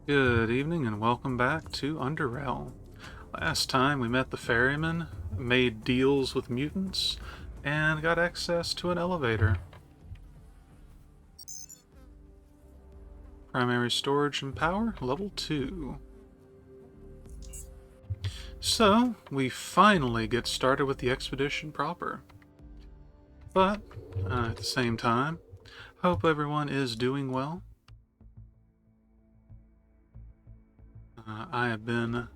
Good evening and welcome back to Underrail. Last time we met the ferryman, made deals with mutants, and got access to an elevator. Primary storage and power, level 2. So, we finally get started with the expedition proper. But, at the same time, hope everyone is doing well. I have been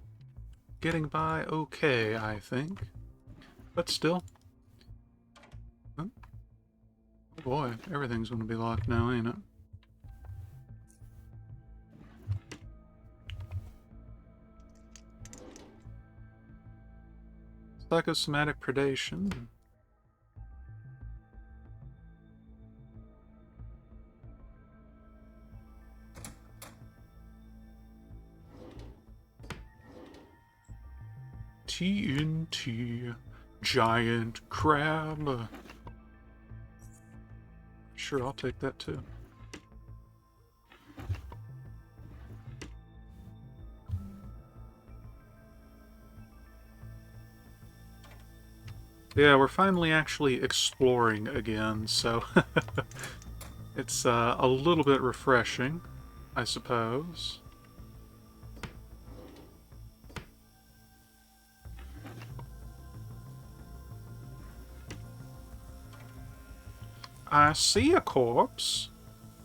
getting by okay, I think. But still. Oh boy, everything's going to be locked now, ain't it? Psychosomatic predation. TNT. Giant crab. Sure, I'll take that too. Yeah, we're finally actually exploring again, so it's a little bit refreshing, I suppose. I see a corpse,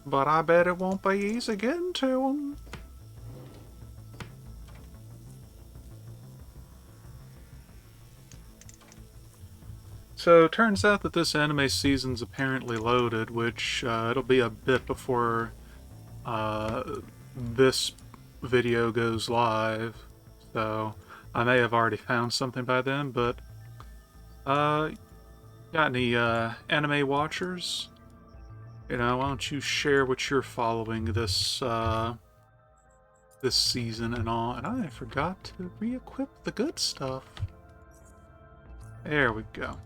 but I bet it won't be easy getting to him. So it turns out that this anime season's apparently loaded, which it'll be a bit before this video goes live. So I may have already found something by then, but uh, got any anime watchers? You know, why don't you share what you're following this season and all? And I forgot to re-equip the good stuff. There we go.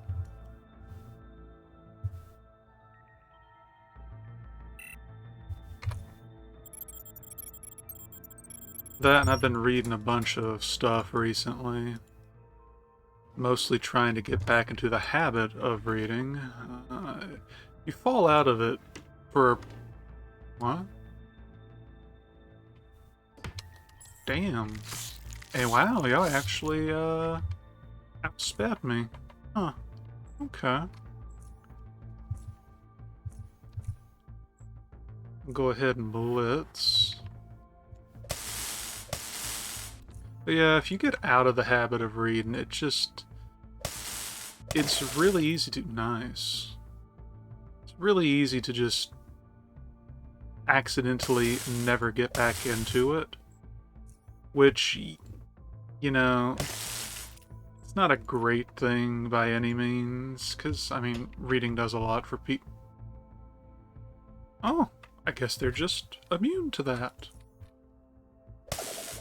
That, and I've been reading a bunch of stuff recently. Mostly trying to get back into the habit of reading. You fall out of it for... What? Damn. Hey, wow, y'all actually, outsped me. Huh. Okay. Go ahead and blitz. But yeah, if you get out of the habit of reading, it's really easy to... Nice. It's really easy to just accidentally never get back into it. Which, you know, it's not a great thing by any means, because, I mean, reading does a lot for people. Oh, I guess they're just immune to that.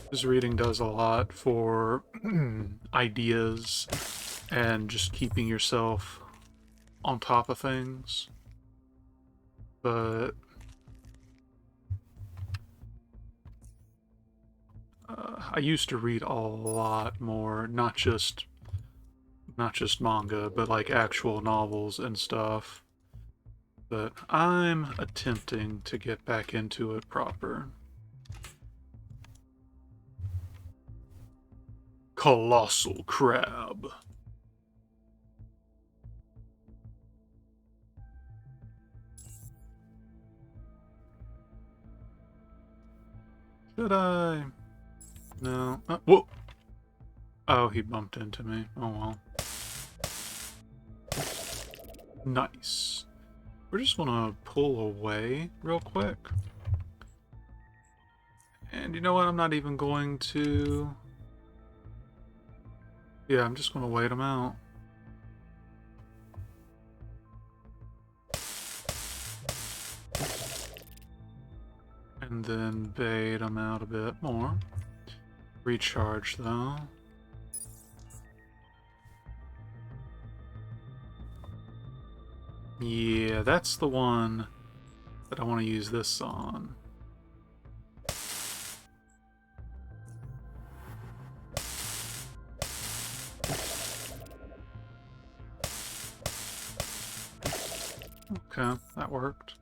Because reading does a lot for ideas and just keeping yourself on top of things. But I used to read a lot more, not just manga, but like actual novels and stuff. But I'm attempting to get back into it proper. Colossal crab. Should I? No. Whoa! Oh, he bumped into me. Oh well. Nice. We're just gonna pull away real quick. And you know what? I'm not even going to... Yeah, I'm just gonna wait him out. And then bait him out a bit more. Recharge, though. Yeah, that's the one that I want to use this on. Okay, that worked.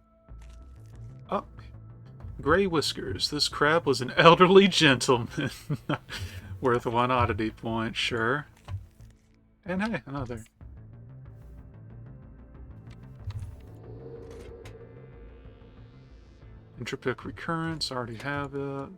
Oh, Gray Whiskers. This crab was an elderly gentleman. Worth one oddity point, sure. And hey, another. Entropic recurrence, already have it.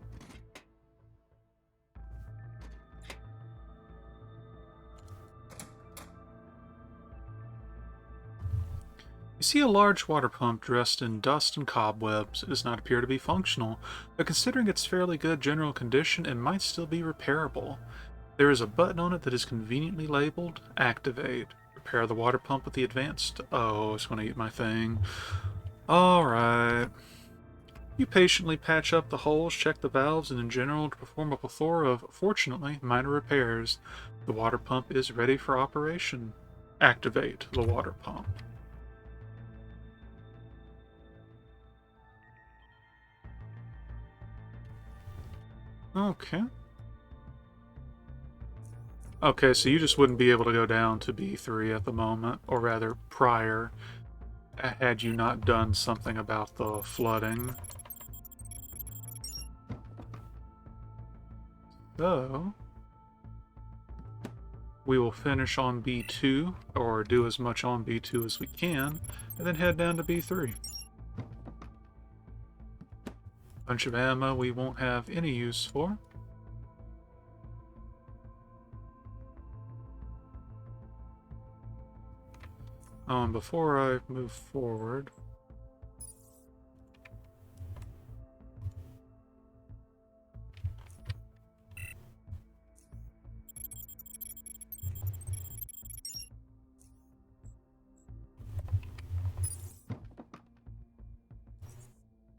You see a large water pump dressed in dust and cobwebs. It does not appear to be functional, but considering its fairly good general condition, it might still be repairable. There is a button on it that is conveniently labeled Activate. Repair the water pump with the advanced... Oh, it's going to eat my thing. Alright. You patiently patch up the holes, check the valves, and in general perform a plethora of, fortunately, minor repairs. The water pump is ready for operation. Activate the water pump. Okay. Okay, so you just wouldn't be able to go down to B3 at the moment, or rather, prior, had you not done something about the flooding. So, we will finish on B2, or do as much on B2 as we can, and then head down to B3. Bunch of ammo we won't have any use for. Before I move forward...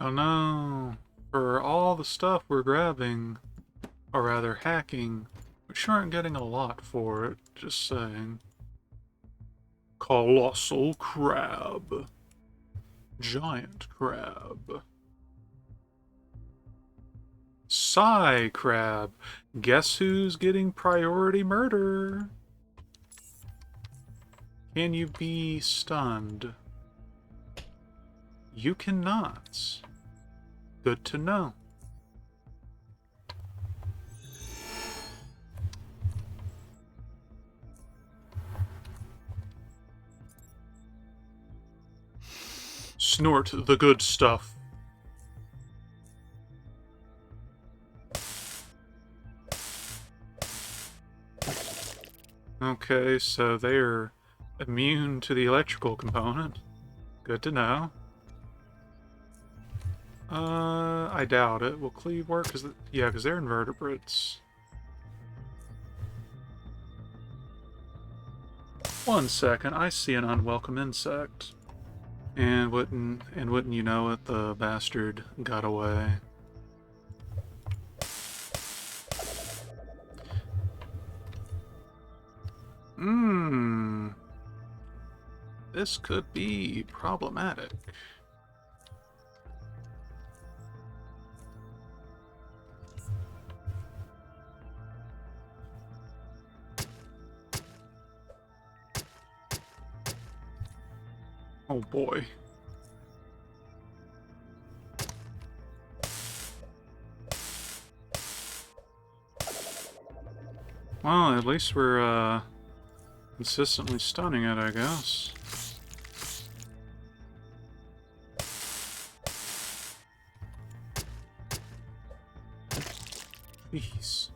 Oh no! For all the stuff we're grabbing, or rather hacking, we sure aren't getting a lot for it, just saying. Colossal crab. Giant crab. Psy crab. Guess who's getting priority murder? Can you be stunned? You cannot. Good to know. Snort the good stuff. Okay, so they're immune to the electrical component. Good to know. I doubt it. Will cleave work? Yeah, because they're invertebrates. 1 second, I see an unwelcome insect. And wouldn't you know it, the bastard got away. This could be problematic. Oh boy. Well, at least we're consistently stunning it, I guess. Jeez.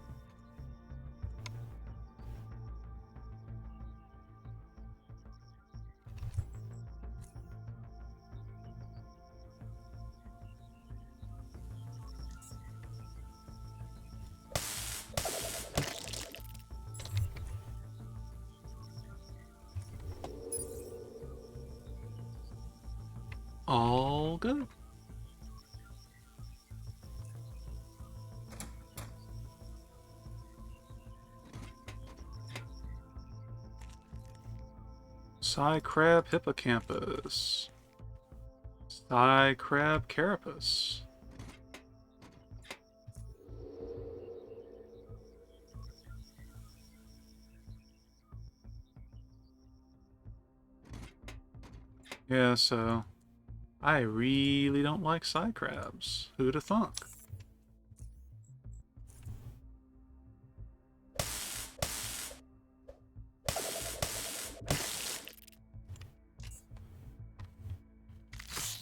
All good. Psy crab hippocampus. Psy crab carapace. Yeah, so I really don't like side crabs. Who'd have thunk?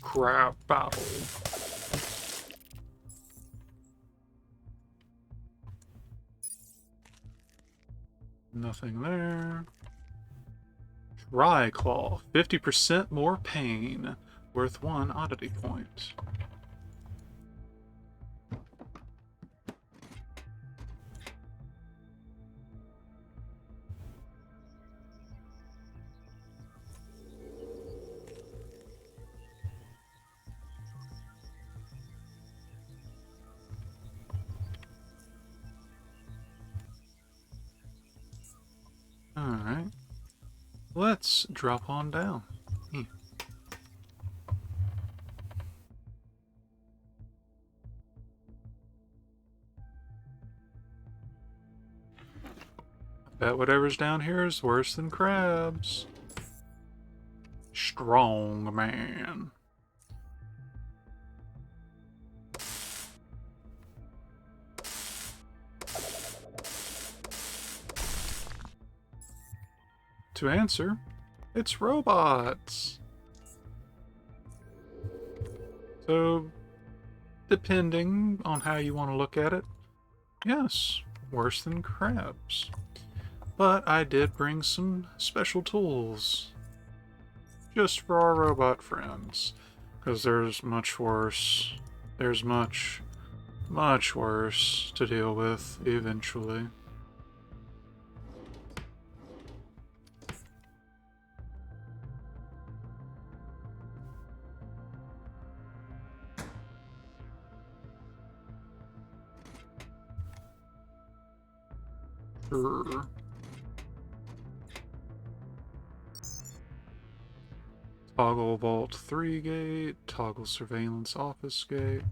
Crab battle. Nothing there. Dry claw, 50% more pain, worth 1 oddity point. Alright. Let's drop on down. Bet whatever's down here is worse than crabs. Strong man. To answer, it's robots. So, depending on how you want to look at it, yes, worse than crabs. But I did bring some special tools. Just for our robot friends. Because there's much worse. There's much, much worse to deal with eventually. Sure. Toggle Vault 3 gate, toggle Surveillance Office gate.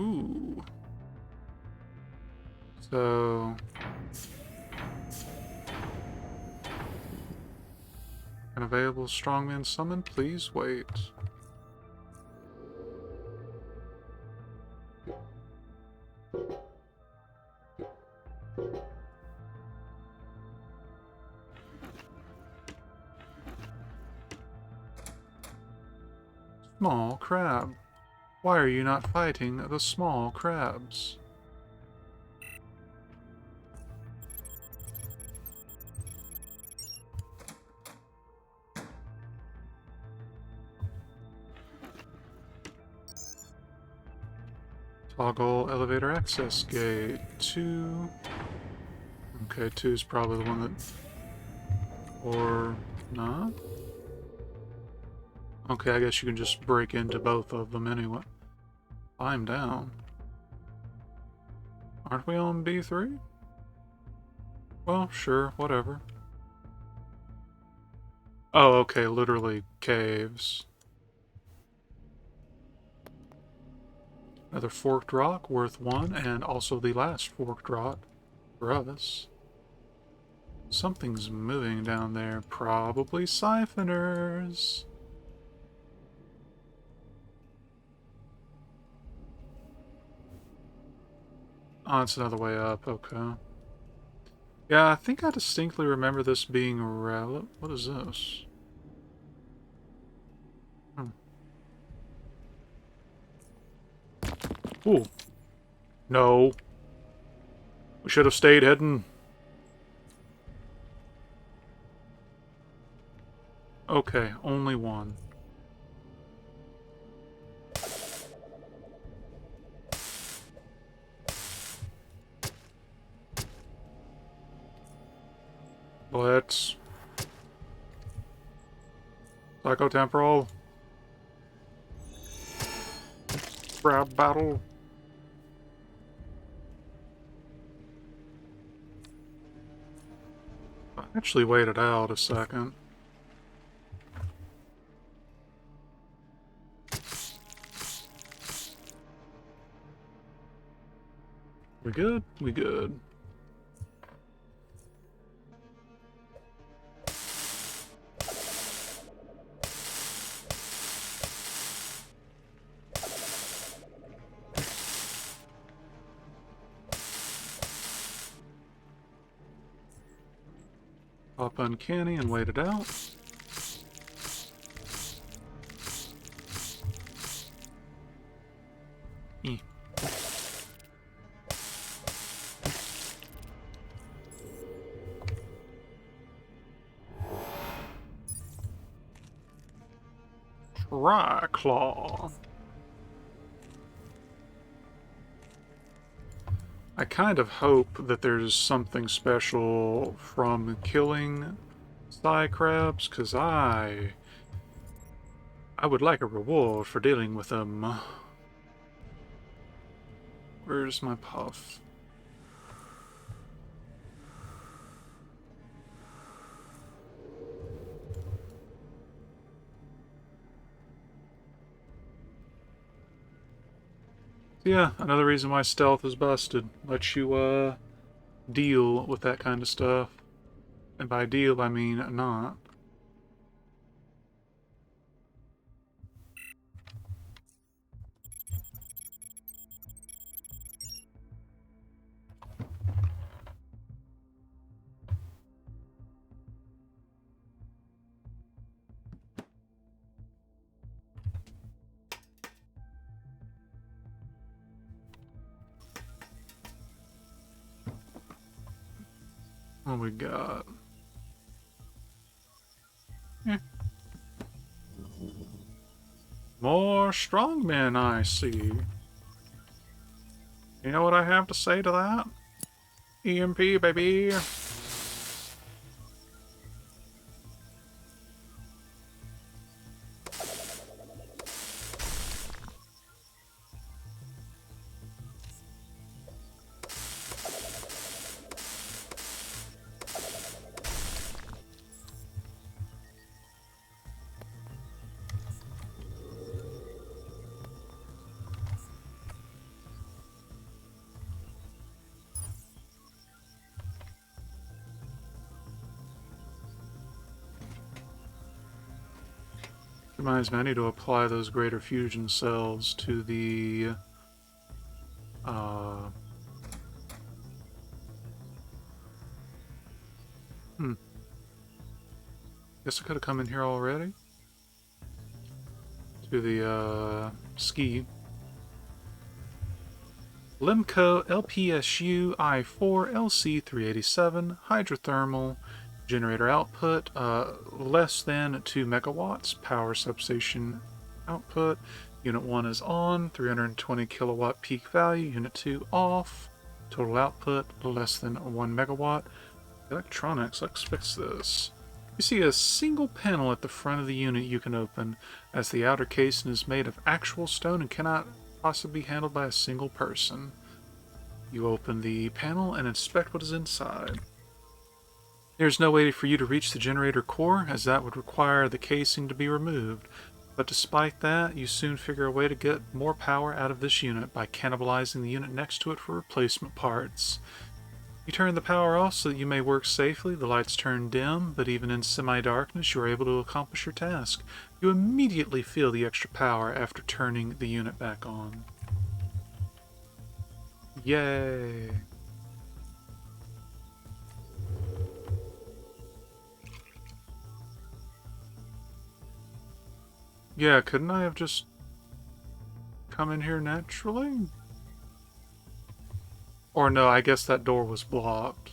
Ooh. So... Unavailable strongman summon, please wait. Small crab. Why are you not fighting the small crabs? Toggle elevator access gate 2. Okay, 2 is probably the one that... Or not? Okay, I guess you can just break into both of them anyway. I'm down. Aren't we on B3? Well, sure, whatever. Oh, okay, literally caves. Another forked rock, worth 1, and also the last forked rock for us. Something's moving down there, probably siphoners. Oh, it's another way up, okay. Yeah, I think I distinctly remember this being relevant. What is this? Ooh. No. We should have stayed hidden. Okay, only one. Let's... Psychotemporal. Crab battle. I actually waited out a second. We good? We good. pop uncanny and wait it out. Eh. Tri-claw. I kind of hope that there's something special from killing Psy crabs, because I would like a reward for dealing with them. Where's my puff? Yeah, another reason why stealth is busted. Lets you, deal with that kind of stuff. And by deal, I mean not. What we got? Eh. More strongmen, I see. You know what I have to say to that? EMP, baby. Reminds me, I need to apply those greater fusion cells to the guess I could have come in here already. To the ski. Limco LPSU I4 LC387 hydrothermal generator output less than 2 megawatts. Power substation output. Unit 1 is on. 320 kilowatt peak value. Unit 2 off. Total output less than 1 megawatt. Electronics, let's fix this. You see a single panel at the front of the unit you can open, as the outer casing is made of actual stone and cannot possibly be handled by a single person. You open the panel and inspect what is inside. There's no way for you to reach the generator core, as that would require the casing to be removed. But despite that, you soon figure a way to get more power out of this unit by cannibalizing the unit next to it for replacement parts. You turn the power off so that you may work safely. The lights turn dim, but even in semi-darkness, you are able to accomplish your task. You immediately feel the extra power after turning the unit back on. Yay! Yeah, couldn't I have just come in here naturally? Or no, I guess that door was blocked.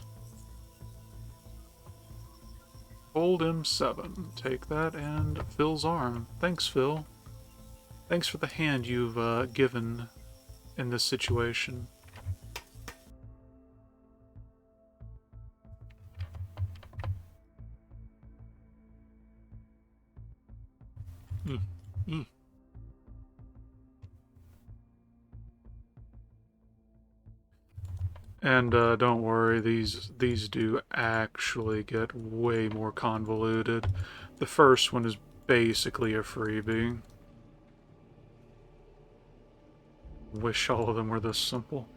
Hold M7. Take that and Phil's arm. Thanks, Phil. Thanks for the hand you've given in this situation. And don't worry, these do actually get way more convoluted. The first one is basically a freebie. Wish all of them were this simple.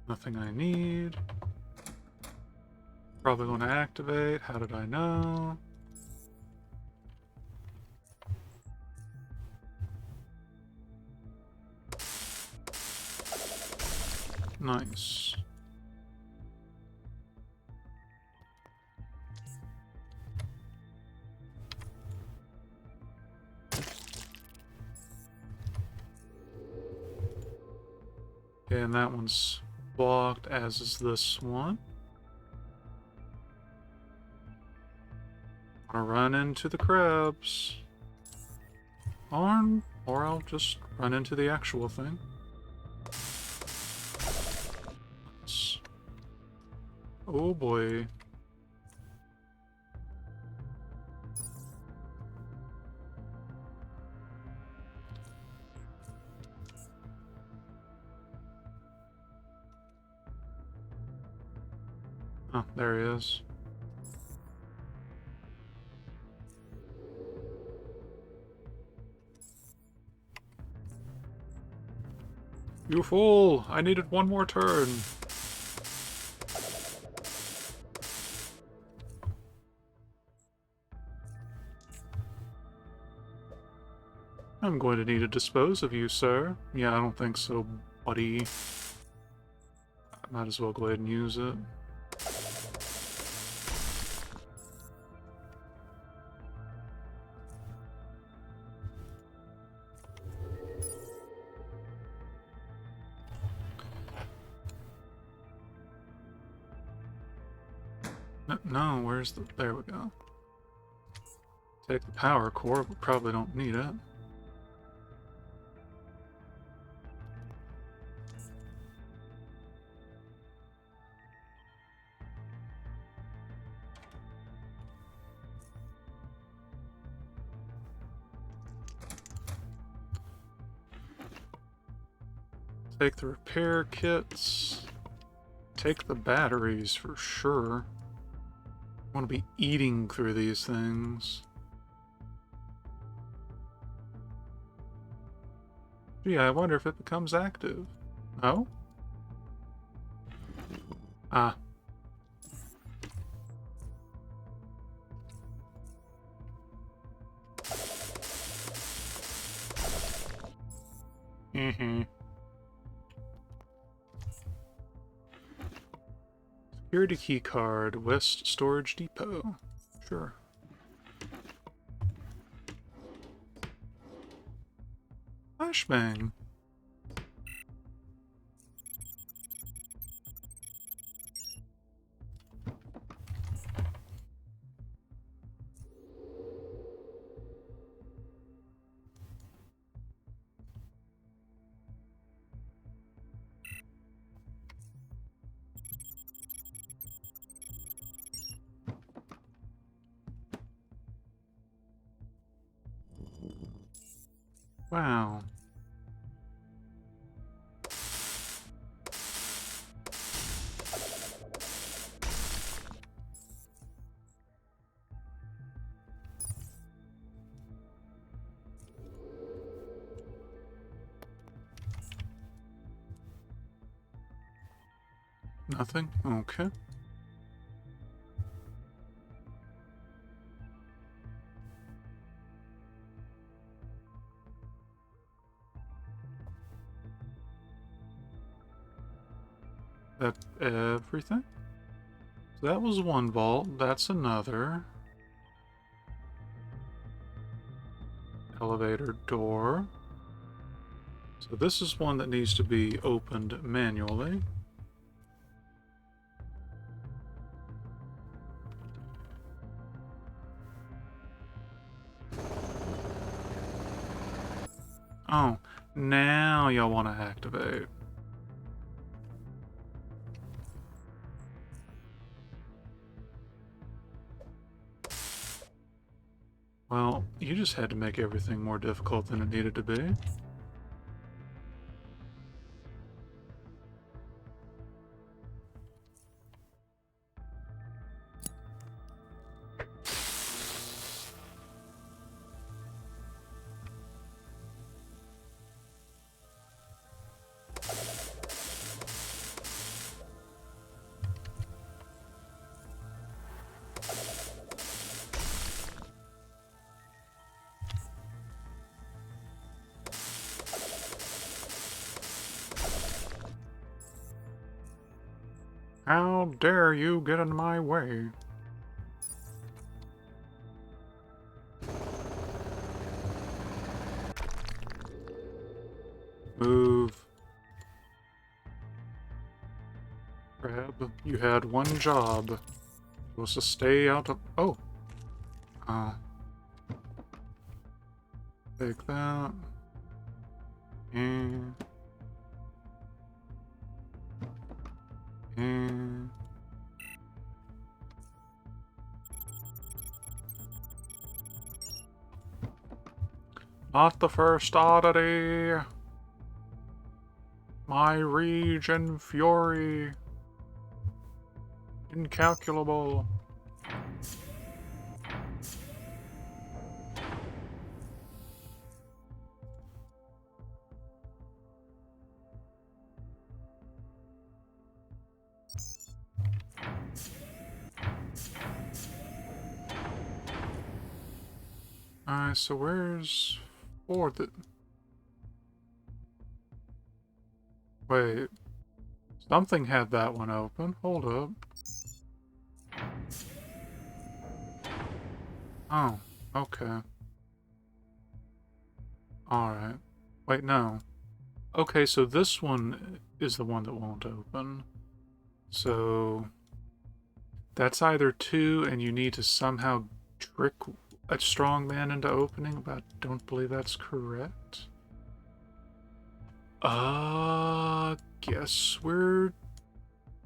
Nothing I need. Probably want to activate. How did I know? Nice. Okay, and that one's blocked, as is this one. I'll run into the crabs. Or I'll just run into the actual thing. Oh boy. Oh, there he is. You fool! I needed one more turn. I'm going to need to dispose of you, sir. Yeah, I don't think so, buddy. I might as well go ahead and use it. No, where's the... There we go. Take the power core, but probably don't need it. Take the repair kits. Take the batteries for sure. I want to be eating through these things. Gee, I wonder if it becomes active. No? Ah. Mm-hmm. Security key card, West Storage Depot. Sure. Flashbang. Wow. Nothing? Okay. That everything? So that was one vault. That's another. Elevator door. So this is one that needs to be opened manually. Oh, now y'all want to activate. Well, you just had to make everything more difficult than it needed to be. How dare you get in my way? Move. Crab, you had one job. It was to stay out of... Oh. Take that. And... And... Not the first oddity. My rage and fury. Incalculable. Alright, so where's fourth? Wait. Something had that one open. Hold up. Oh, okay. Alright. Wait, no. Okay, so this one is the one that won't open. So... That's either 2, and you need to somehow trick a strong man into opening, but I don't believe that's correct. Guess we're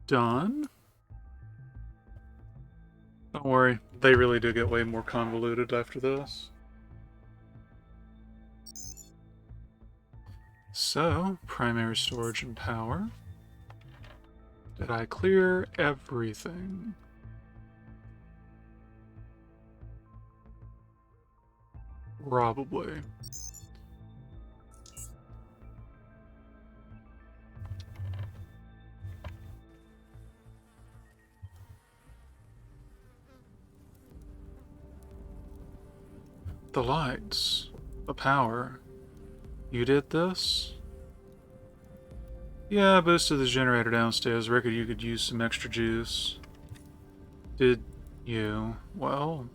done? Don't worry, they really do get way more convoluted after this. So, primary storage and power. Did I clear everything? Probably. The lights. The power. You did this? Yeah, I boosted the generator downstairs. Reckon you could use some extra juice. Did you? Well,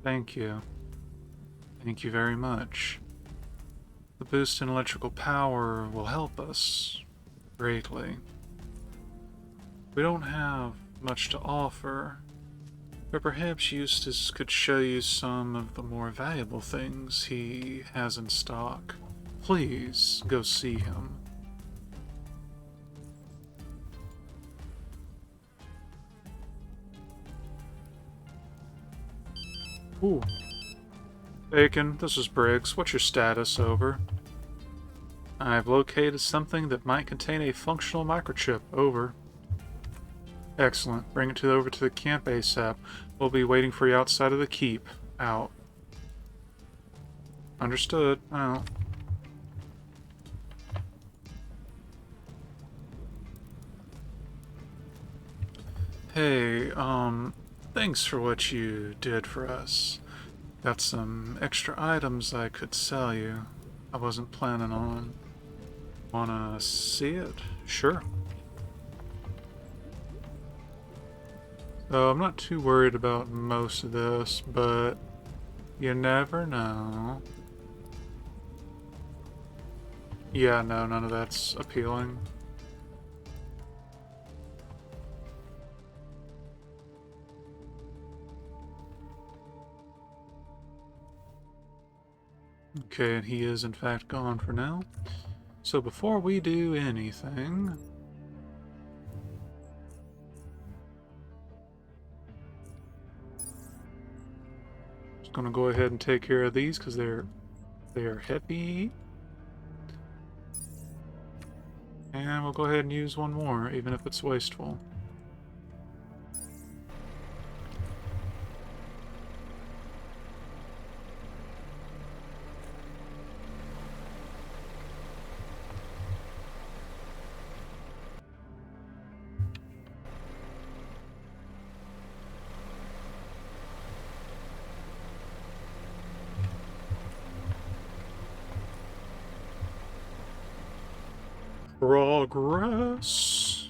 thank you. Thank you very much. The boost in electrical power will help us greatly. We don't have much to offer, but perhaps Eustace could show you some of the more valuable things he has in stock. Please go see him. Ooh. Bacon, this is Briggs. What's your status? Over. I've located something that might contain a functional microchip. Over. Excellent. Bring it over to the camp ASAP. We'll be waiting for you outside of the keep. Out. Understood. Out. Hey, thanks for what you did for us. Got some extra items I could sell you. I wasn't planning on. Wanna see it? Sure. So I'm not too worried about most of this, but you never know. Yeah, no, none of that's appealing. Okay, and he is in fact gone for now. So before we do anything... Just gonna go ahead and take care of these because they are heavy. And we'll go ahead and use one more, even if it's wasteful. Progress.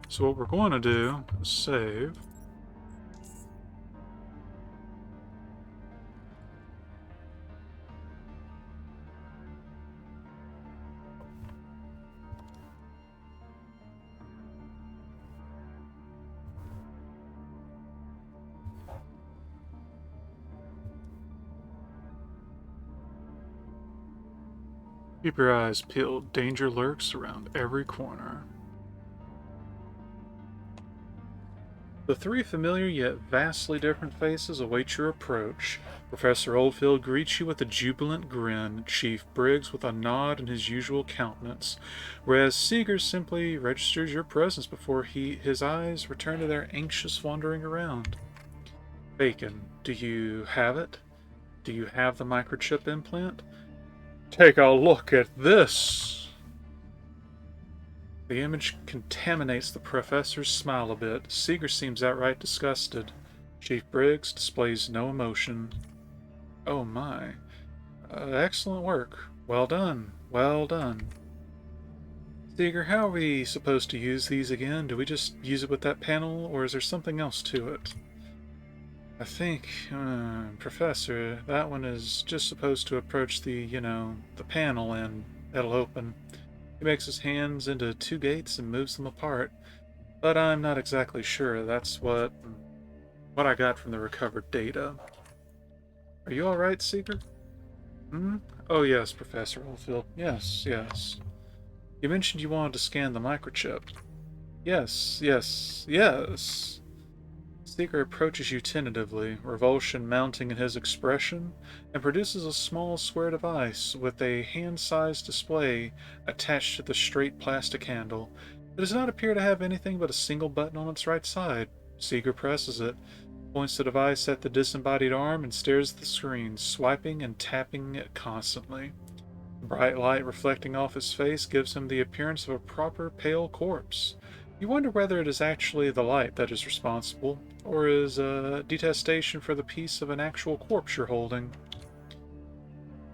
So what we're going to do is save. Keep your eyes peeled. Danger lurks around every corner. The three familiar yet vastly different faces await your approach. Professor Oldfield greets you with a jubilant grin, Chief Briggs with a nod in his usual countenance, whereas Seeger simply registers your presence before his eyes return to their anxious wandering around. Bacon, do you have it? Do you have the microchip implant? Take a look at this! The image contaminates the professor's smile a bit. Seeger seems outright disgusted. Chief Briggs displays no emotion. Oh my. Excellent work. Well done. Well done. Seeger, how are we supposed to use these again? Do we just use it with that panel, or is there something else to it? I think, Professor, that one is just supposed to approach the panel and it'll open. He makes his hands into two gates and moves them apart, but I'm not exactly sure. That's what I got from the recovered data. Are you all right, Seeker? Hmm? Oh yes, Professor Oldfield. Yes, yes. You mentioned you wanted to scan the microchip. Yes, yes, yes. Seeker approaches you tentatively, revulsion mounting in his expression, and produces a small square device with a hand-sized display attached to the straight plastic handle. It does not appear to have anything but a single button on its right side. Seeker presses it, points the device at the disembodied arm, and stares at the screen, swiping and tapping it constantly. The bright light reflecting off his face gives him the appearance of a proper pale corpse. You wonder whether it is actually the light that is responsible, or is a detestation for the piece of an actual corpse you're holding.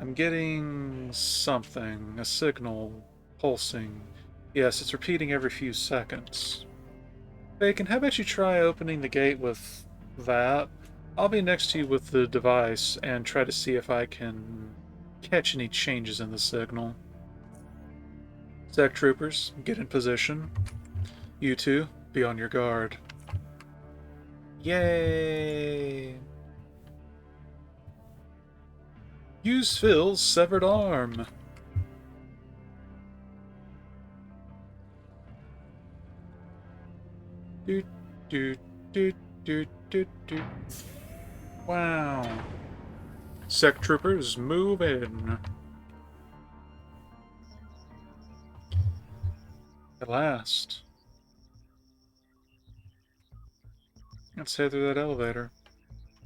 I'm getting something, a signal, pulsing. Yes, it's repeating every few seconds. Bacon, how about you try opening the gate with that? I'll be next to you with the device and try to see if I can catch any changes in the signal. Sec troopers, get in position. You two, be on your guard. Yay! Use Phil's severed arm. Doot, doot, doot, doot, doot, doot. Wow. Sec troopers, move in. At last. Let's head through that elevator.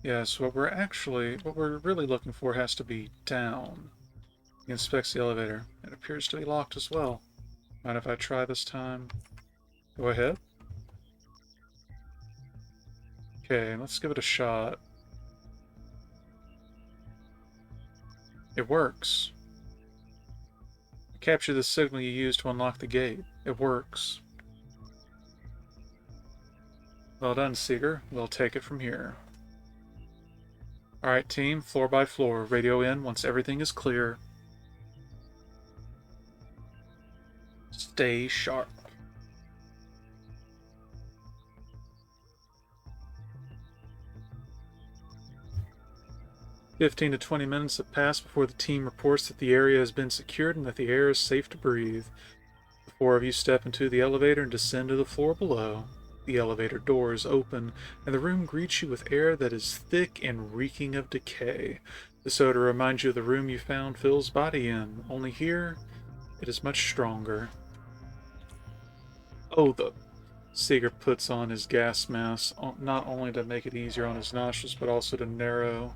Yes, what we're really looking for has to be down. He inspects the elevator. It appears to be locked as well. Mind if I try this time? Go ahead. Okay, let's give it a shot. It works. Capture the signal you used to unlock the gate. It works. Well done, Seeger. We'll take it from here. Alright, team, floor by floor. Radio in once everything is clear. Stay sharp. "15 to 20 minutes have passed before the team reports that the area has been secured and that the air is safe to breathe. The four of you step into the elevator and descend to the floor below. The elevator doors open, and the room greets you with air that is thick and reeking of decay. This odor reminds you of the room you found Phil's body in, only here it is much stronger. Oh, the Seeger puts on his gas mask, not only to make it easier on his nostrils, but also to narrow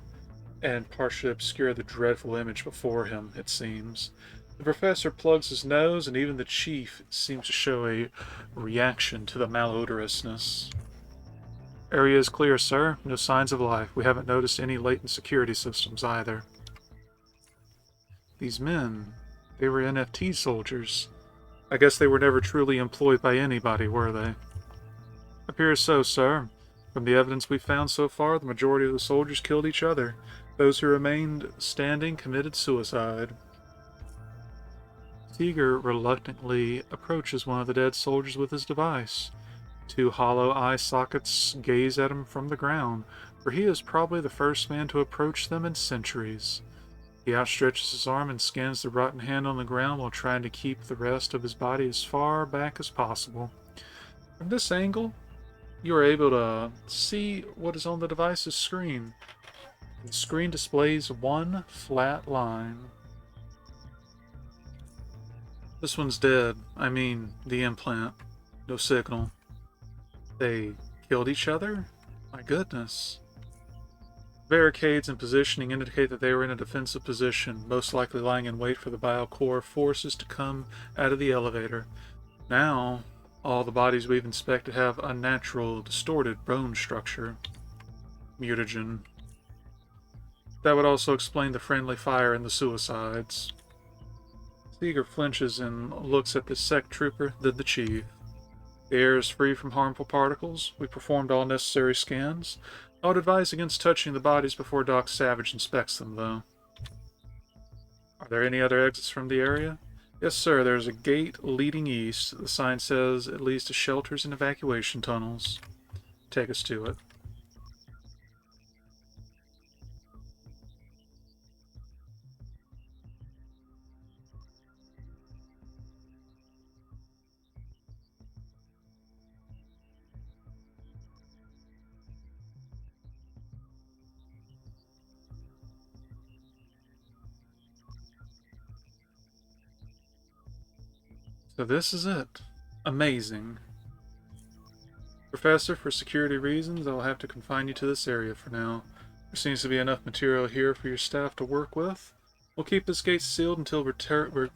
and partially obscure the dreadful image before him, it seems. The professor plugs his nose, and even the chief seems to show a reaction to the malodorousness. "Area is clear, sir. No signs of life. We haven't noticed any latent security systems either." These men, they were NFT soldiers. I guess they were never truly employed by anybody, were they? Appears so, sir. From the evidence we've found so far, the majority of the soldiers killed each other. Those who remained standing committed suicide. Seeger reluctantly approaches one of the dead soldiers with his device. Two hollow eye sockets gaze at him from the ground, for he is probably the first man to approach them in centuries. He outstretches his arm and scans the rotten hand on the ground while trying to keep the rest of his body as far back as possible. From this angle, you are able to see what is on the device's screen. The screen displays one flat line. This one's dead. I mean, the implant. No signal. They killed each other? My goodness. Barricades and positioning indicate that they were in a defensive position, most likely lying in wait for the Biocore forces to come out of the elevator. Now, all the bodies we've inspected have unnatural, distorted bone structure. Mutagen. That would also explain the friendly fire and the suicides. Seeger flinches and looks at the sect trooper, then the chief. The air is free from harmful particles. We performed all necessary scans. I would advise against touching the bodies before Doc Savage inspects them, though. Are there any other exits from the area? Yes, sir. There's a gate leading east. The sign says it leads to shelters and evacuation tunnels. Take us to it. So this is it. Amazing. Professor, for security reasons, I'll have to confine you to this area for now. There seems to be enough material here for your staff to work with. We'll keep this gate sealed until Recovery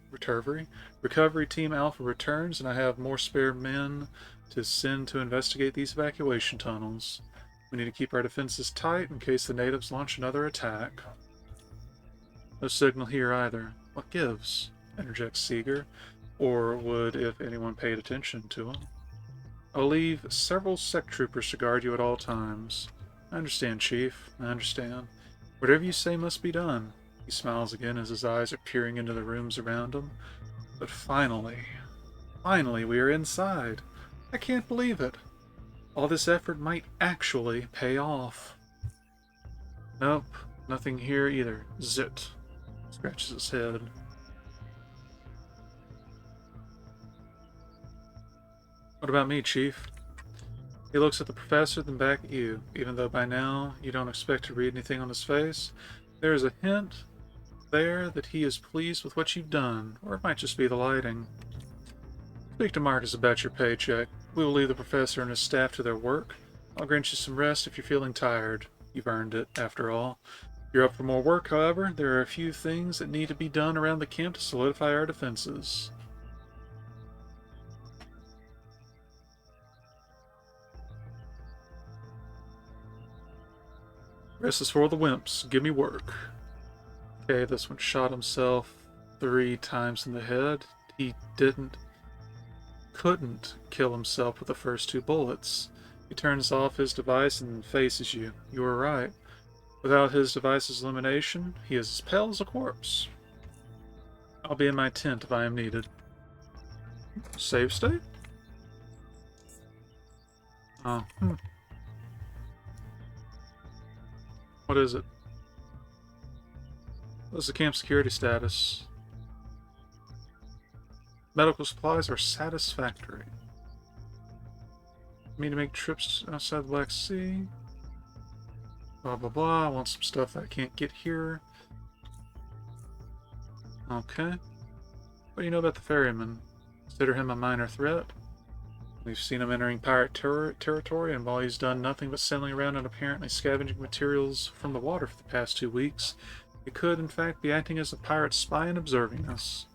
Team Alpha returns, and I have more spare men to send to investigate these evacuation tunnels. We need to keep our defenses tight in case the natives launch another attack. No signal here either. What gives? Interjects Seeger. Or would if anyone paid attention to him. I'll leave several sect troopers to guard you at all times. I understand, Chief. I understand. Whatever you say must be done. He smiles again as his eyes are peering into the rooms around him. But finally, we are inside. I can't believe it. All this effort might actually pay off. Nope, nothing here either. Zit. Scratches his head. What about me, Chief? He looks at the professor, then back at you. Even though by now you don't expect to read anything on his face, there is a hint there that he is pleased with what you've done, or it might just be the lighting. Speak to Marcus about your paycheck. We will leave the professor and his staff to their work. I'll grant you some rest if you're feeling tired. You've earned it, after all. If you're up for more work, however, there are a few things that need to be done around the camp to solidify our defenses. Rest is for the wimps. Give me work. Okay, this one shot himself 3 times in the head. He couldn't kill himself with the first 2 bullets. He turns off his device and faces you. You were right. Without his device's elimination, he is as pale as a corpse. I'll be in my tent if I am needed. Save state? Oh, What is it? What's the camp security status? Medical supplies are satisfactory. Me to make trips outside the Black Sea. Blah blah blah. I want some stuff that I can't get here. Okay. What do you know about the ferryman? Consider him a minor threat. We've seen him entering pirate territory, and while he's done nothing but sailing around and apparently scavenging materials from the water for the past 2 weeks, he could, in fact, be acting as a pirate spy and observing us.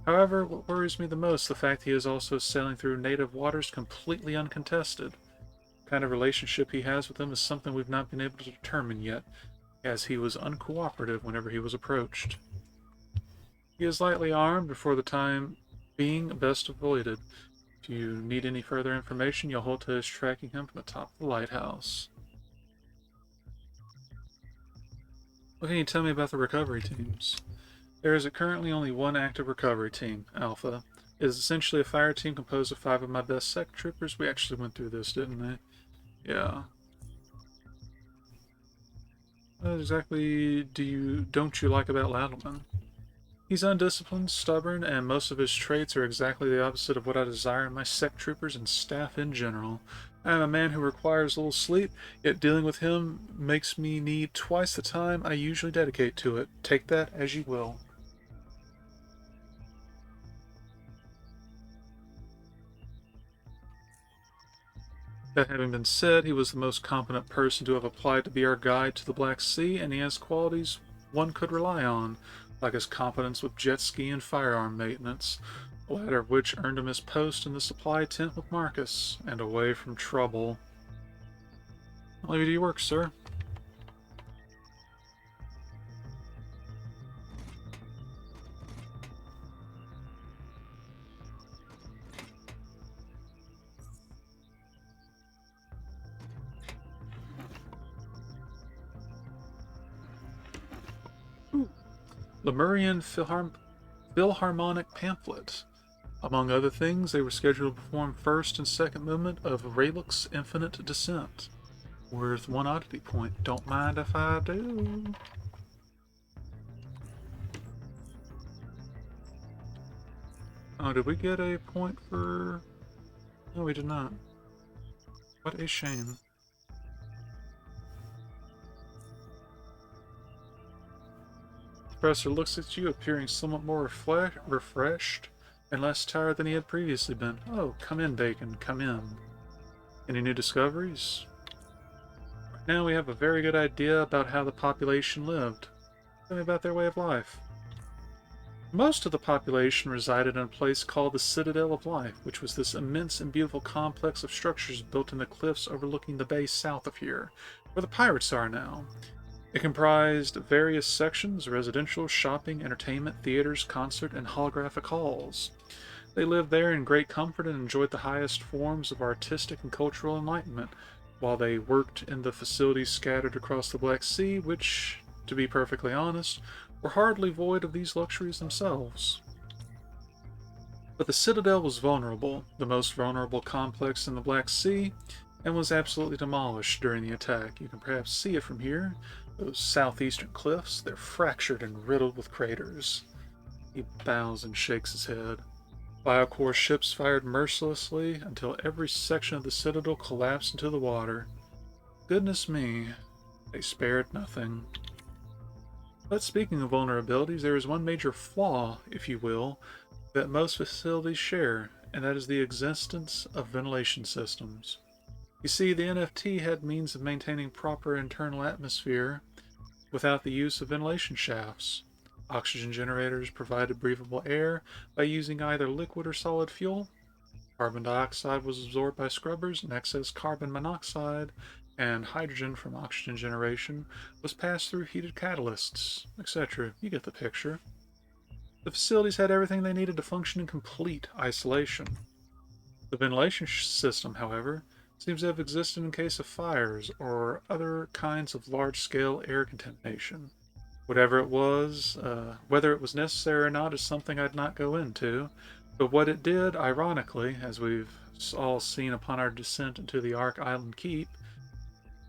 However, what worries me the most is the fact he is also sailing through native waters completely uncontested. The kind of relationship he has with them is something we've not been able to determine yet, as he was uncooperative whenever he was approached. He is lightly armed, before the time being best avoided. If you need any further information, you'll hold to his tracking him from the top of the lighthouse. What can you tell me about the recovery teams? There is currently only one active recovery team, Alpha. It is essentially a fire team composed of 5 of my best sect troopers. We actually went through this, didn't we? Yeah. What exactly don't you like about Ladelman? He's undisciplined, stubborn, and most of his traits are exactly the opposite of what I desire in my sect troopers and staff in general. I am a man who requires little sleep, yet dealing with him makes me need twice the time I usually dedicate to it. Take that as you will. That having been said, he was the most competent person to have applied to be our guide to the Black Sea, and he has qualities one could rely on, like his competence with jet ski and firearm maintenance, the latter of which earned him his post in the supply tent with Marcus, and away from trouble. I'll leave you to your work, sir. Lemurian Philharmonic Pamphlet. Among other things, they were scheduled to perform first and second movement of Raelix's Infinite Descent. Worth one oddity point. Don't mind if I do. Oh, did we get a point for... No, we did not. What a shame. The professor looks at you, appearing somewhat more refreshed and less tired than he had previously been. Oh, come in, Bacon, come in. Any new discoveries? Right now we have a very good idea about how the population lived. Tell me about their way of life. Most of the population resided in a place called the Citadel of Life, which was this immense and beautiful complex of structures built in the cliffs overlooking the bay south of here, where the pirates are now. It comprised various sections: residential, shopping, entertainment, theaters, concert, and holographic halls. They lived there in great comfort and enjoyed the highest forms of artistic and cultural enlightenment, while they worked in the facilities scattered across the Black Sea, which, to be perfectly honest, were hardly void of these luxuries themselves. But the Citadel was vulnerable, the most vulnerable complex in the Black Sea, and was absolutely demolished during the attack. You can perhaps see it from here. Those southeastern cliffs, they're fractured and riddled with craters. He bows and shakes his head. Biocore ships fired mercilessly until every section of the Citadel collapsed into the water. Goodness me, they spared nothing. But speaking of vulnerabilities, there is one major flaw, if you will, that most facilities share, and that is the existence of ventilation systems. You see, the NFT had means of maintaining proper internal atmosphere without the use of ventilation shafts. Oxygen generators provided breathable air by using either liquid or solid fuel. Carbon dioxide was absorbed by scrubbers, and excess carbon monoxide and hydrogen from oxygen generation was passed through heated catalysts, etc. You get the picture. The facilities had everything they needed to function in complete isolation. The ventilation system, however, seems to have existed in case of fires or other kinds of large-scale air contamination. Whatever it was, whether it was necessary or not is something I'd not go into, but what it did, ironically, as we've all seen upon our descent into the Ark Island Keep,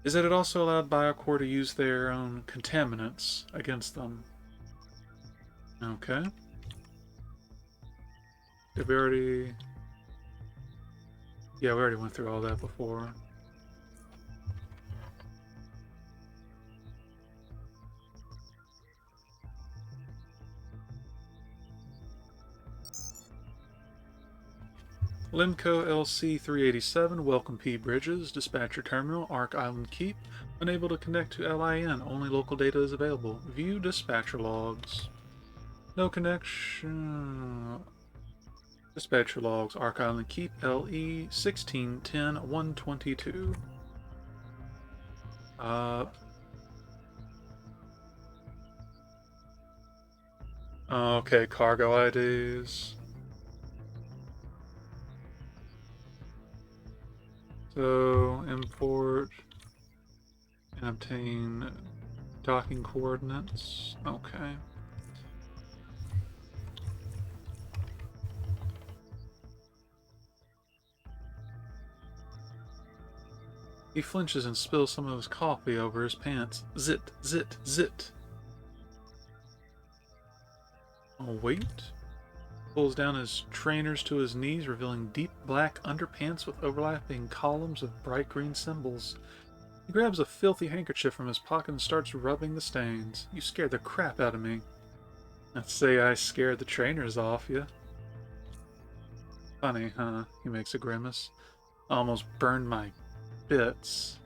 is that it also allowed Biocore to use their own contaminants against them. Okay. Did we already... Yeah, we already went through all that before. Limco LC 387, welcome P. Bridges, dispatcher terminal, Ark Island Keep, unable to connect to LIN, only local data is available. View dispatcher logs. No connection. Dispatcher logs, Ark Island Keep, LE 1610-122. Okay, cargo IDs. So, import and obtain docking coordinates. Okay. He flinches and spills some of his coffee over his pants. Zit, zit, zit. Oh, wait. Pulls down his trainers to his knees, revealing deep black underpants with overlapping columns of bright green symbols. He grabs a filthy handkerchief from his pocket and starts rubbing the stains. You scared the crap out of me. Let's say I scared the trainers off you. Funny, huh? He makes a grimace. Almost burned my bits.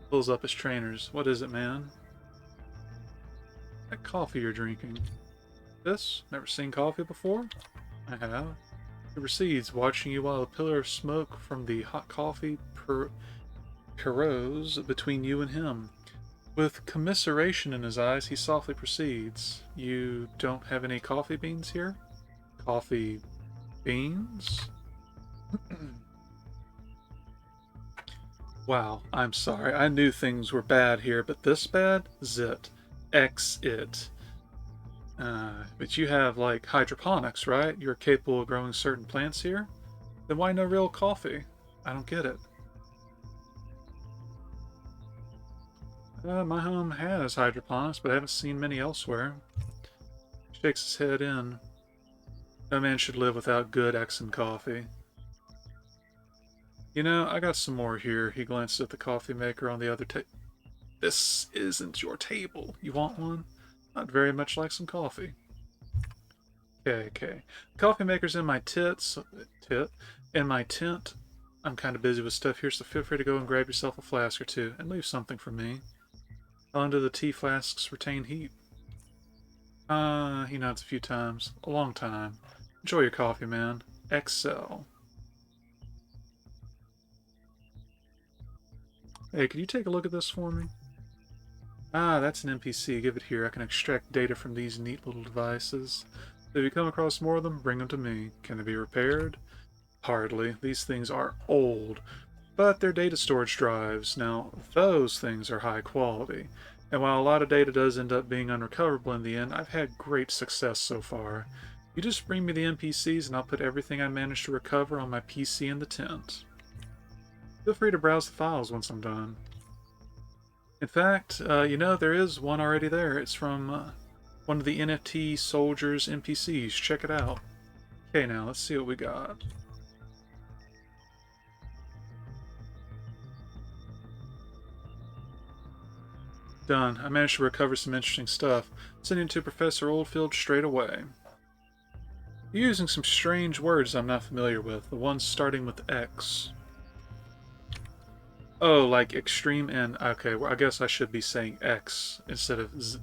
Pulls up his trainers. What is it, man? That coffee you're drinking. This? Never seen coffee before? I have. He proceeds, watching you while a pillar of smoke from the hot coffee corrodes between you and him. With commiseration in his eyes, he softly proceeds. You don't have any coffee beans here? Coffee beans? Wow, I'm sorry. I knew things were bad here, but this bad? Zit. X it. But you have, like, hydroponics, right? You're capable of growing certain plants here? Then why no real coffee? I don't get it. My home has hydroponics, but I haven't seen many elsewhere. He shakes his head in. No man should live without good Exxon coffee. You know, I got some more here. He glanced at the coffee maker on the other table. This isn't your table. You want one? I'd very much like some coffee. Okay. Coffee maker's in my in my tent. I'm kind of busy with stuff here, so feel free to go and grab yourself a flask or two, and leave something for me. How long do the tea flasks retain heat? He nods a few times. A long time. Enjoy your coffee, man. Excel. Hey, could you take a look at this for me? Ah, that's an NPC. Give it here. I can extract data from these neat little devices. If you come across more of them, bring them to me. Can they be repaired? Hardly. These things are old, but they're data storage drives. Now, those things are high quality. And while a lot of data does end up being unrecoverable in the end, I've had great success so far. You just bring me the NPCs and I'll put everything I managed to recover on my PC in the tent. Feel free to browse the files once I'm done. In fact, there is one already there. It's from one of the NFT Soldiers NPCs. Check it out. Okay, now let's see what we got. Done. I managed to recover some interesting stuff. Sending it to Professor Oldfield straight away. You're using some strange words I'm not familiar with. The ones starting with X. Oh, like extreme and... Okay, well, I guess I should be saying X instead of Z.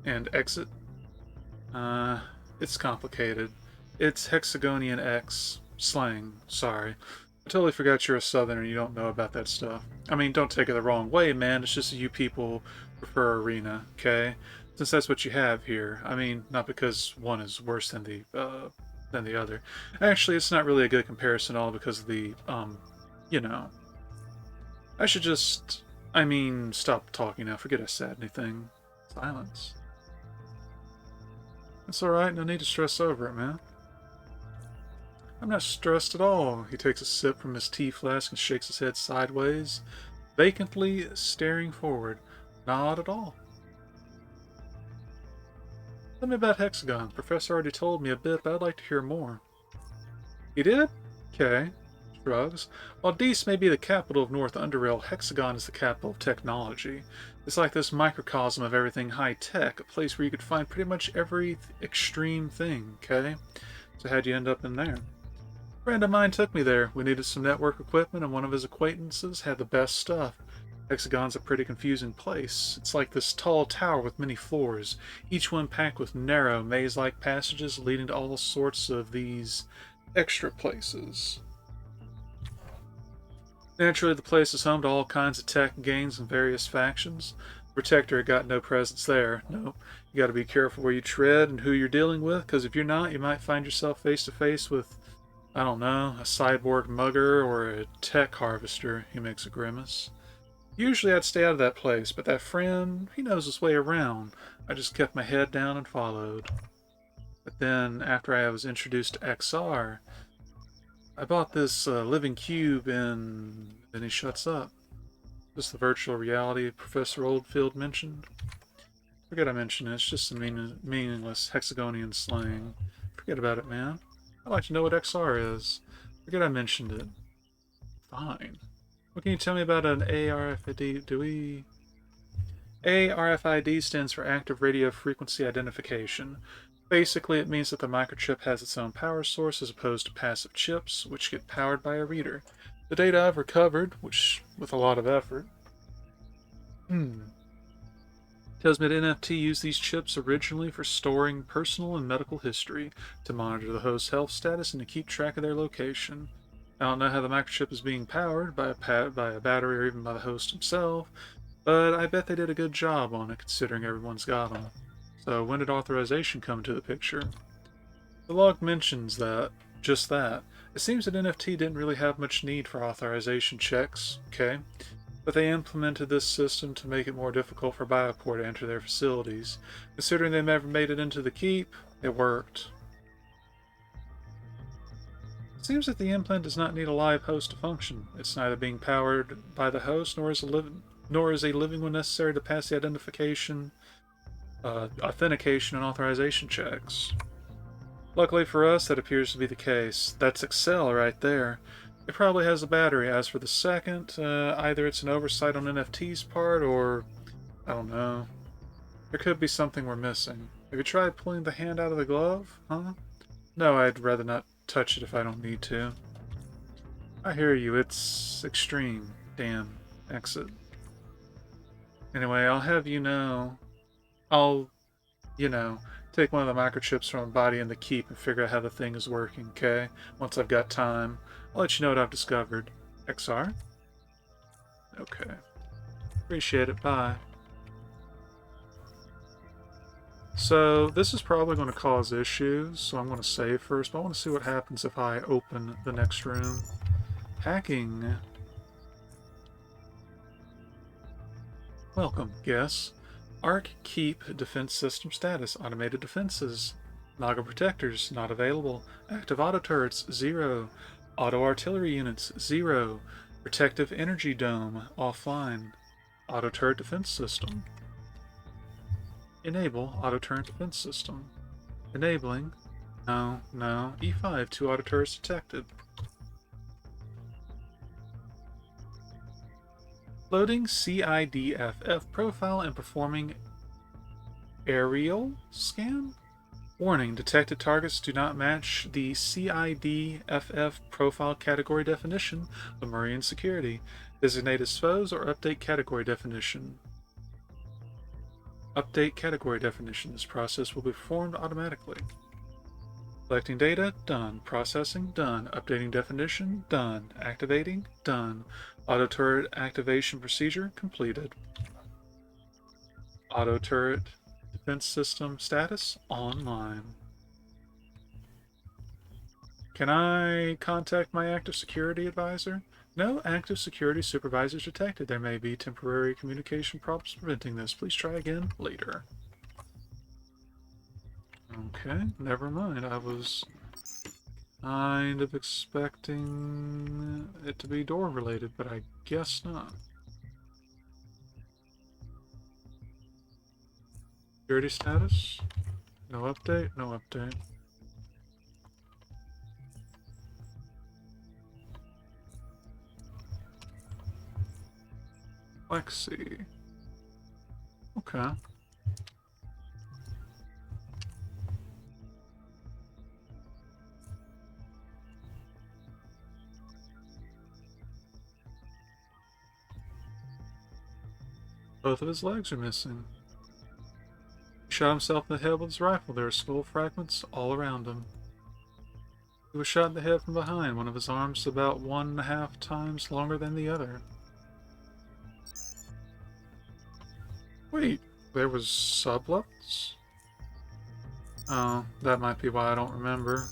And exit? It's complicated. It's Hexagonian X. Slang. Sorry. I totally forgot you're a Southerner and you don't know about that stuff. I mean, don't take it the wrong way, man. It's just that you people prefer Arena, okay? Since that's what you have here. I mean, not because one is worse than the other. Actually, it's not really a good comparison at all because of the, I should just... stop talking now. Forget I said anything. Silence. It's alright. No need to stress over it, man. I'm not stressed at all. He takes a sip from his tea flask and shakes his head sideways, vacantly staring forward. Not at all. Tell me about Hexagon. Professor already told me a bit, but I'd like to hear more. He did? Okay. Shrugs. While Dees may be the capital of North Underrail, Hexagon is the capital of technology. It's like this microcosm of everything high-tech, a place where you could find pretty much every extreme thing, okay? So how'd you end up in there? A friend of mine took me there. We needed some network equipment, and one of his acquaintances had the best stuff. Hexagon's a pretty confusing place. It's like this tall tower with many floors, each one packed with narrow, maze-like passages leading to all sorts of these extra places. Naturally, the place is home to all kinds of tech gangs and various factions. The Protector got no presence there. Nope. You gotta be careful where you tread and who you're dealing with, because if you're not, you might find yourself face to face with I don't know, a cyborg mugger or a tech harvester. He makes a grimace. Usually I'd stay out of that place, but that friend, he knows his way around. I just kept my head down and followed. But then, after I was introduced to XR, I bought this living cube and then he shuts up. This the virtual reality Professor Oldfield mentioned? Forget I mentioned it. It's just some meaningless hexagonian slang. Forget about it, man. I'd like to know what XR is. Forget I mentioned it. Fine. What can you tell me about an ARFID? ARFID stands for Active Radio Frequency Identification. Basically, it means that the microchip has its own power source as opposed to passive chips, which get powered by a reader. The data I've recovered, which with a lot of effort, tells me that NFT used these chips originally for storing personal and medical history, to monitor the host's health status, and to keep track of their location. I don't know how the microchip is being powered, by a battery or even by the host himself, but I bet they did a good job on it considering everyone's got them. So when did authorization come into the picture? The log mentions just that. It seems that NFT didn't really have much need for authorization checks, okay? But they implemented this system to make it more difficult for Bioport to enter their facilities. Considering they never made it into the keep, it worked. It seems that the implant does not need a live host to function. It's neither being powered by the host, nor is a living one necessary to pass the authentication and authorization checks. Luckily for us, that appears to be the case. That's Excel right there. It probably has a battery. As for the second, either it's an oversight on NFT's part, or I don't know. There could be something we're missing. Have you tried pulling the hand out of the glove? Huh? No, I'd rather not touch it if I don't need to. I hear you. It's extreme. Damn. Exit. Anyway, I'll have you know. I'll, take one of the microchips from a body in the keep and figure out how the thing is working, okay? Once I've got time. I'll let you know what I've discovered. XR? Okay. Appreciate it. Bye. So, this is probably going to cause issues, so I'm going to save first, but I want to see what happens if I open the next room. Hacking. Welcome, guess. Arc Keep Defense System Status. Automated defenses. Naga Protectors, not available. Active Auto Turrets, 0. Auto Artillery Units, 0. Protective Energy Dome, offline. Auto Turret Defense System. Enable Auto Turret Defense System. Enabling. No. E5, 2 auto turrets detected. Loading CIDFF profile and performing aerial scan? Warning, detected targets do not match the CIDFF profile category definition of Marine security. Designate as foes or update category definition. Update category definition. This process will be performed automatically. Collecting data, done. Processing, done. Updating definition, done. Activating, done. Auto turret activation procedure, completed. Auto turret defense system status, online. Can I contact my active security advisor? No active security supervisors detected. There may be temporary communication problems preventing this. Please try again later. Okay, never mind. I was kind of expecting it to be door related, but I guess not. Security status? No update? No update. Lexi. Okay. Both of his legs are missing. He shot himself in the head with his rifle. There are skull fragments all around him. He was shot in the head from behind. One of his arms is about 1.5 times longer than the other. Wait, there was sublets? Oh, that might be why I don't remember.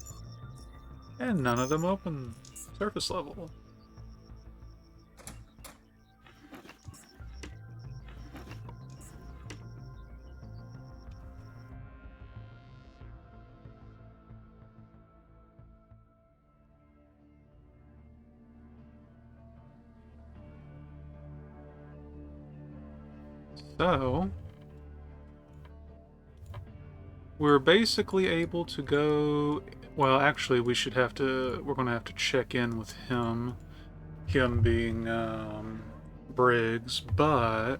And none of them open surface level. So, we're basically able to go... Well, actually, we're going to have to check in with him. Him being, Briggs, but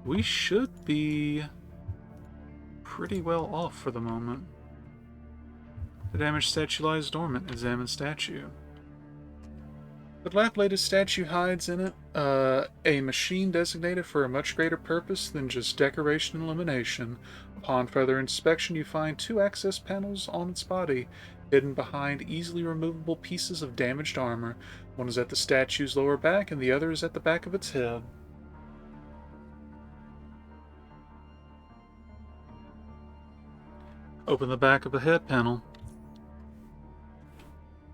we should be pretty well off for the moment. The damaged statue lies dormant. Examine statue. The dilapidated statue hides in it a machine designated for a much greater purpose than just decoration and illumination. Upon further inspection, you find two access panels on its body, hidden behind easily removable pieces of damaged armor. One is at the statue's lower back, and the other is at the back of its head. Open the back of the head panel.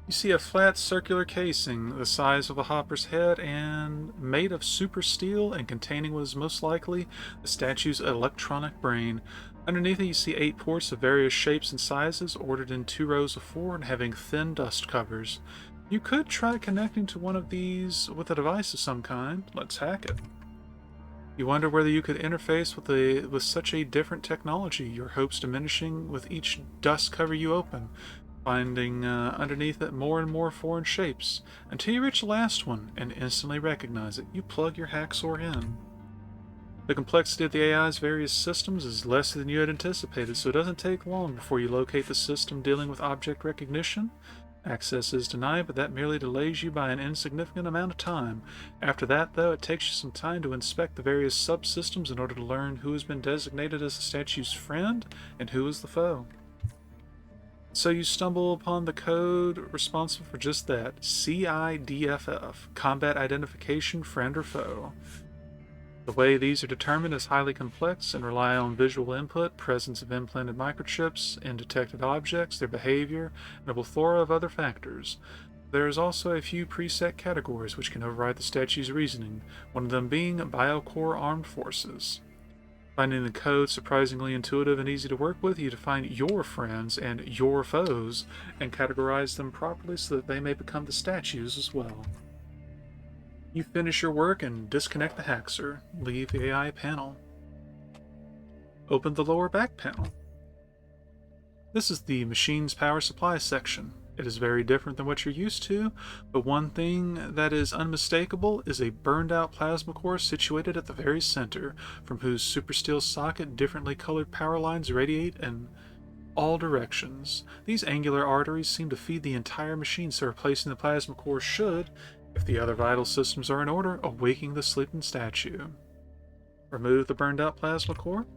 You see a flat circular casing the size of a hopper's head and made of super steel and containing what is most likely the statue's electronic brain. Underneath it you see 8 ports of various shapes and sizes ordered in 2 rows of 4 and having thin dust covers. You could try connecting to one of these with a device of some kind. Let's hack it. You wonder whether you could interface with such a different technology, your hopes diminishing with each dust cover you open, finding underneath it more and more foreign shapes, until you reach the last one and instantly recognize it. You plug your hacksaw in. The complexity of the AI's various systems is less than you had anticipated, so it doesn't take long before you locate the system dealing with object recognition. Access is denied, but that merely delays you by an insignificant amount of time. After that, though, it takes you some time to inspect the various subsystems in order to learn who has been designated as the statue's friend and who is the foe. So you stumble upon the code responsible for just that, CIDFF, Combat Identification Friend or Foe. The way these are determined is highly complex and rely on visual input, presence of implanted microchips in detected objects, their behavior, and a plethora of other factors. There is also a few preset categories which can override the statue's reasoning, one of them being Biocore Armed Forces. Finding the code surprisingly intuitive and easy to work with, you define your friends and your foes and categorize them properly so that they may become the statues as well. You finish your work and disconnect the hacksaw. Leave the AI panel. Open the lower back panel. This is the machine's power supply section. It is very different than what you're used to, but one thing that is unmistakable is a burned out plasma core situated at the very center, from whose super steel socket differently colored power lines radiate in all directions. These angular arteries seem to feed the entire machine, so replacing the plasma core should, if the other vital systems are in order, awaken the sleeping statue. Remove the burned out plasma core.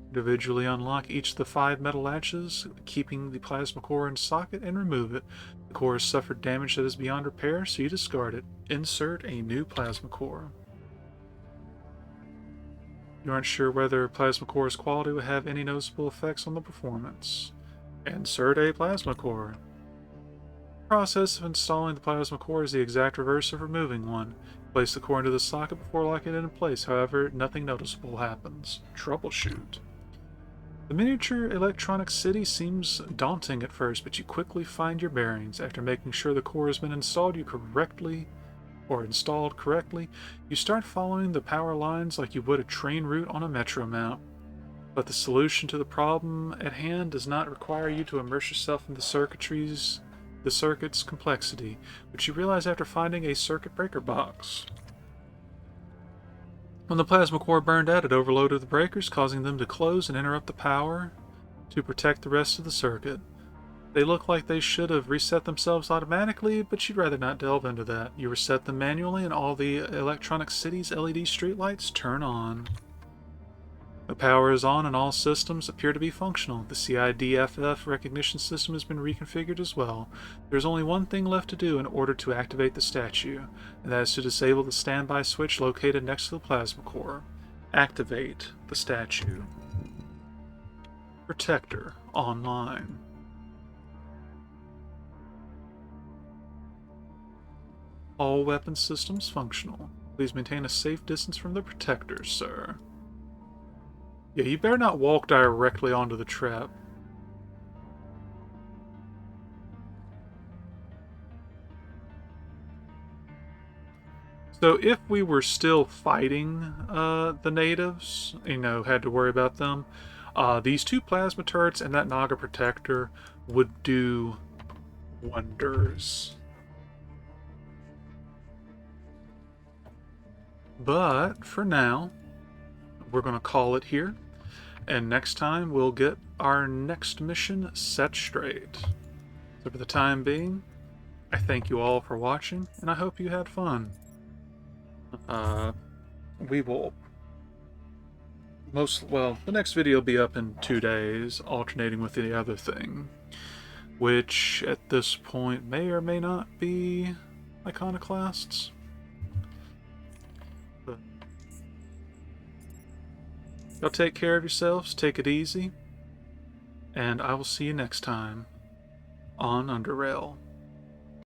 Individually unlock each of the 5 metal latches, keeping the plasma core in socket, and remove it. The core has suffered damage that is beyond repair, so you discard it. Insert a new plasma core. You aren't sure whether plasma core's quality will have any noticeable effects on the performance. Insert a plasma core. The process of installing the plasma core is the exact reverse of removing one. Place the core into the socket before locking it in place, however, nothing noticeable happens. Troubleshoot. The miniature electronic city seems daunting at first, but you quickly find your bearings. After making sure the core has been installed correctly, you start following the power lines like you would a train route on a metro map. But the solution to the problem at hand does not require you to immerse yourself in the circuit's complexity, which you realize after finding a circuit breaker box. When the plasma core burned out, it overloaded the breakers, causing them to close and interrupt the power to protect the rest of the circuit. They look like they should have reset themselves automatically, but you'd rather not delve into that. You reset them manually and all the electronic city's LED streetlights turn on. The power is on and all systems appear to be functional. The CIDFF recognition system has been reconfigured as well. There's only one thing left to do in order to activate the statue, and that is to disable the standby switch located next to the plasma core. Activate the statue. Protector online. All weapon systems functional. Please maintain a safe distance from the protectors, sir. Yeah, you better not walk directly onto the trap. So if we were still fighting the natives, had to worry about them, these two plasma turrets and that Naga protector would do wonders. But for now, we're going to call it here. And next time, we'll get our next mission set straight. So for the time being, I thank you all for watching, and I hope you had fun. We will the next video will be up in 2 days, alternating with the other thing, which at this point may or may not be iconoclasts. But y'all take care of yourselves, take it easy, and I will see you next time on Underrail.